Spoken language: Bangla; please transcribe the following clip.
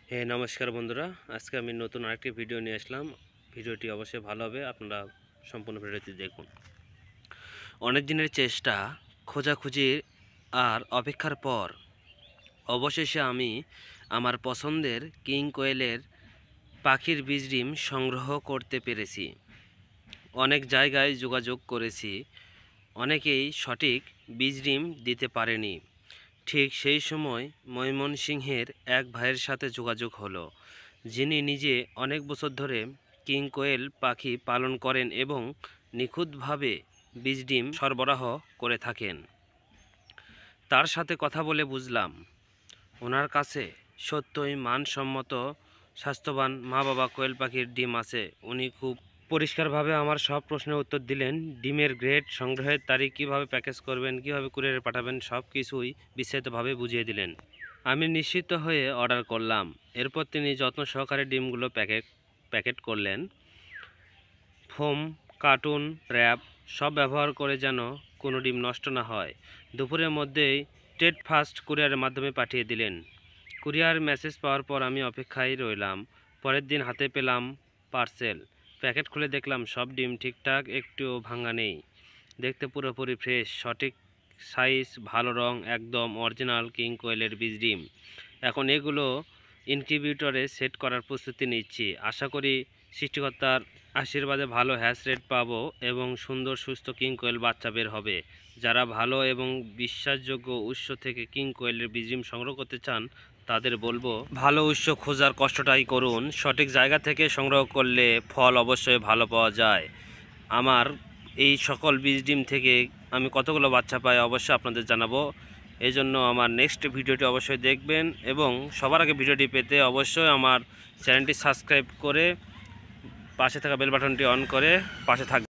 হ্যাঁ, নমস্কার বন্ধুরা। আজকে আমি নতুন আরেকটি ভিডিও নিয়ে আসলাম। ভিডিওটি অবশ্যই ভালো হবে, আপনারা সম্পূর্ণ ভিডিওটি দেখুন। অনেক দিনের চেষ্টা, খোঁজাখুঁজি আর অপেক্ষার পর অবশেষে আমি আমার পছন্দের কিং কোয়েলের পাখির বীজ ডিম সংগ্রহ করতে পেরেছি। অনেক জায়গায় যোগাযোগ করেছি, অনেকেই সঠিক বীজ ডিম দিতে পারেনি। ঠিক সেই সময় ময়মনসিংহের এক ভাইয়ের সাথে যোগাযোগ হলো, যিনি নিজে অনেক বছর ধরে কিং কোয়েল পাখি পালন করেন এবং নিখুঁতভাবে বীজ ডিম সরবরাহ করে থাকেন। তার সাথে কথা বলে বুঝলাম ওনার কাছে সত্যই মানসম্মত স্বাস্থ্যবান মা বাবা কোয়েল পাখির ডিম আছে। উনি খুব পরিষ্কারভাবে আমার সব প্রশ্নের উত্তর দিলেন। ডিমের গ্রেড, সংগ্রহের তারিখ, কীভাবে প্যাকেজ করবেন, কীভাবে কুরিয়ারে পাঠাবেন, সব কিছুই বিস্তারিতভাবে বুঝিয়ে দিলেন। আমি নিশ্চিত হয়ে অর্ডার করলাম। এরপর তিনি যত্ন সহকারে ডিমগুলো প্যাকেট করলেন। ফোম, কার্টুন, র্যাপ সব ব্যবহার করে যেন কোনো ডিম নষ্ট না হয়। দুপুরের মধ্যেই স্টেট ফার্স্ট কুরিয়ারের মাধ্যমে পাঠিয়ে দিলেন। কুরিয়ার মেসেজ পাওয়ার পর আমি অপেক্ষায় রইলাম। পরের দিন হাতে পেলাম পার্সেল। প্যাকেট খুলে দেখলাম সব ডিম ঠিকঠাক, একটুও ভাঙা নেই। দেখতে পুরোপুরি ফ্রেশ, সঠিক সাইজ, ভালো রং, একদম অরিজিনাল কিং কোয়েলের বীজ ডিম। এখন এগুলো ইনকিউবেটরে সেট করার প্রস্তুতি নিচ্ছি। আশা করি সৃষ্টিকর্তার আশীর্বাদে ভালো হ্যাশ রেট পাবো এবং সুন্দর সুস্থ কিং কোয়েল বাচ্চা বের হবে। যারা ভালো এবং বিশ্বাসযোগ্য উৎস থেকে কিং কোয়েলের বীজ ডিম সংগ্রহ করতে চান তাদের বলবো, ভালো উৎস খোঁজার কষ্টটাই করুন। সঠিক জায়গা থেকে সংগ্রহ করলে ফল অবশ্যই ভালো পাওয়া যায়। আমার এই সকল বীজ ডিম থেকে আমি কতগুলো বাচ্চা পাই অবশ্যই আপনাদের জানাবো। এই জন্য আমার নেক্সট ভিডিওটি অবশ্যই দেখবেন এবং সবার আগে ভিডিওটি পেতে অবশ্যই আমার চ্যানেলটি সাবস্ক্রাইব করে পাশে থাকা বেল বাটনটি অন করে পাশে থাকবেন।